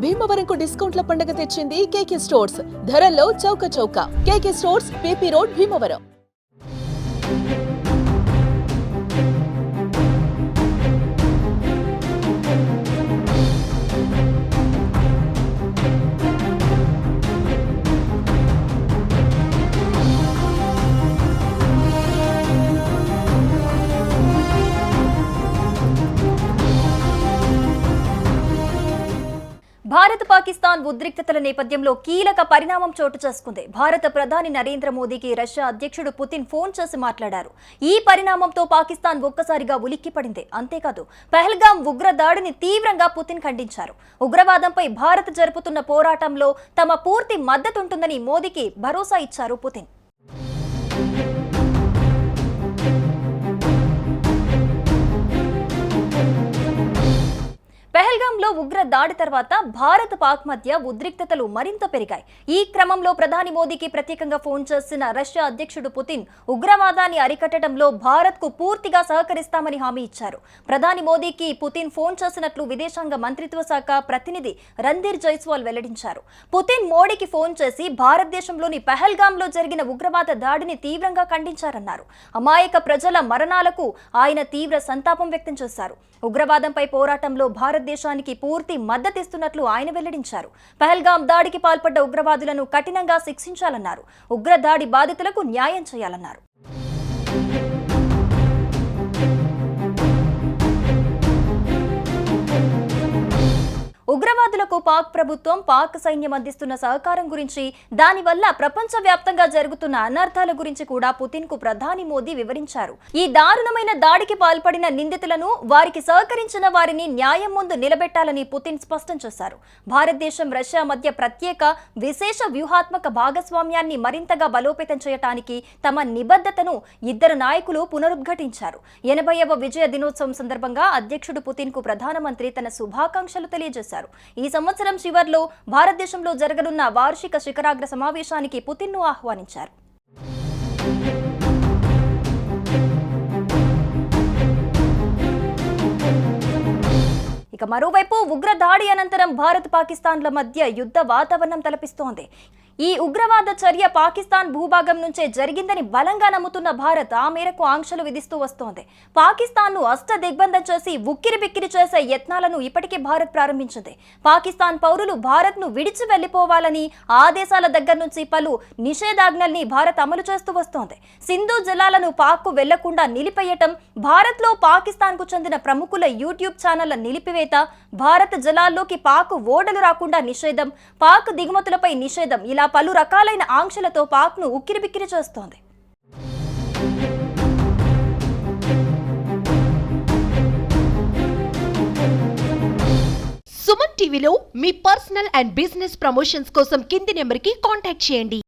భీమవరంకు డిస్కౌంట్ల పండుగ తెచ్చింది కేకే స్టోర్స్. ధరల్లో చౌక. KK stores, PP road, Bhimavaram. Bharat Pakistan ఉద్రిక్తతల నేపథ్యంలో కీలక పరిణామం చోటు చేసుకుంది. భారత ప్రధాని నరేంద్ర మోదీకి రష్యా అధ్యక్షుడు పుతిన్ ఫోన్ చేసి మాట్లాడారు. ఈ పరిణామంతో పాకిస్తాన్ ఒక్కసారిగా ఉలిక్కిపడింది. అంతేకాదు, పహల్గాం ఉగ్ర దాడిని తీవ్రంగా పుతిన్ ఖండించారు. ఉగ్రవాదంపై భారత్ జరుపుతున్న పోరాటంలో తమ పూర్తి మద్దతుంటుందని మోదీకి భరోసా ఇచ్చారు పుతిన్. పహల్గాంలో ఉగ్ర దాడి తర్వాత భారత్ పాక్ మధ్య ఉద్రిక్తతలు మరింత పెరిగాయి. ఈ క్రమంలో ప్రధాని మోదీకి ప్రత్యేకంగా ఫోన్ చేసిన రష్యా అధ్యక్షుడు పుతిన్ ఉగ్రవాదాన్ని అరికట్టడంలో భారత్కు పూర్తిగా సహకరిస్తామని హామీ ఇచ్చారు. ప్రధాని మోదీకి పుతిన్ ఫోన్ చేసినట్లు విదేశాంగ మంత్రిత్వ శాఖ ప్రతినిధి రణ్ధీర్ జైస్వాల్ వెల్లడించారు. పుతిన్ మోడీకి ఫోన్ చేసి భారతదేశంలోని పహల్గాంలో జరిగిన ఉగ్రవాద దాడిని తీవ్రంగా ఖండించారన్నారు. అమాయక ప్రజల మరణాలకు ఆయన తీవ్ర సంతాపం వ్యక్తం చేశారు. ఉగ్రవాదంపై పోరాటంలో భారతదేశానికి పూర్తి మద్దతిస్తున్నట్లు ఆయన వెల్లడించారు. పహల్గాం దాడికి పాల్పడ్డ ఉగ్రవాదులను కఠినంగా శిక్షించాలన్నారు. ఉగ్రదాడి బాధితులకు న్యాయం చేయాలన్నారు. ఉగ్రవాదులకు పాక్ ప్రభుత్వం, పాక్ సైన్యం అందిస్తున్న సహకారం గురించి, దానివల్ల ప్రపంచవ్యాప్తంగా జరుగుతున్న అనర్థాల గురించి కూడా పుతిన్ కు ప్రధాని మోదీ వివరించారు. ఈ దారుణమైన దాడికి పాల్పడిన నిందితులను, వారికి సహకరించిన వారిని న్యాయం ముందు నిలబెట్టాలని పుతిన్ స్పష్టం చేశారు. భారతదేశం, రష్యా మధ్య ప్రత్యేక, విశేష వ్యూహాత్మక భాగస్వామ్యాన్ని మరింతగా బలోపేతం చేయడానికి తమ నిబద్ధతను ఇద్దరు నాయకులు పునరుద్ఘాటించారు. 80వ విజయ దినోత్సవం సందర్భంగా అధ్యక్షుడు పుతిన్ కు ప్రధానమంత్రి తన శుభాకాంక్షలు తెలియజేశారు. ఈ సంవత్సరం చివర్లో భారతదేశంలో జరగనున్న వార్షిక శిఖరాగ్ర సమావేశానికి పుతిన్ను ఆహ్వానించారు. ఇక మరోవైపు ఉగ్ర దాడి అనంతరం భారత్ పాకిస్తాన్ల మధ్య యుద్ధ వాతావరణం తలపిస్తోంది. ఈ ఉగ్రవాద చర్య పాకిస్తాన్ భూభాగం నుంచే జరిగిందని బలంగా నమ్ముతున్న భారత్ ఆ మేరకు ఆంక్షలు విధిస్తూ వస్తోంది. పాకిస్తాన్ను అష్టదిగ్బంధం చేసి ఉక్కిరిబిక్కిరి చేసే యత్నాలను ఇప్పటికే భారత్ ప్రారంభించింది. పాకిస్తాన్ పౌరులు భారత్ను విడిచి వెళ్లిపోవాలని ఆ దేశాల దగ్గర నుంచి పలు నిషేధాజ్ఞల్ని భారత్ అమలు చేస్తూ వస్తోంది. సింధు జలాలను పాక్కు వెళ్లకుండా నిలిపేయటం, భారత్లో పాకిస్తాన్కు చెందిన ప్రముఖుల యూట్యూబ్ ఛానళ్ల నిలిపివేత, భారత్ జలాల్లోకి పాక్ ఓడలు రాకుండా నిషేధం, పాక్ దిగుమతులపై నిషేధం, ఇలా పలు రకాలైన ఆంక్షలతో పాక్ను ఉక్కిరిబిక్కిరి చేస్తోంది. సుమన్ టీవీలో మీ పర్సనల్ అండ్ బిజినెస్ ప్రమోషన్స్ కోసం కింది నెంబర్కి కాంటాక్ట్ చేయండి.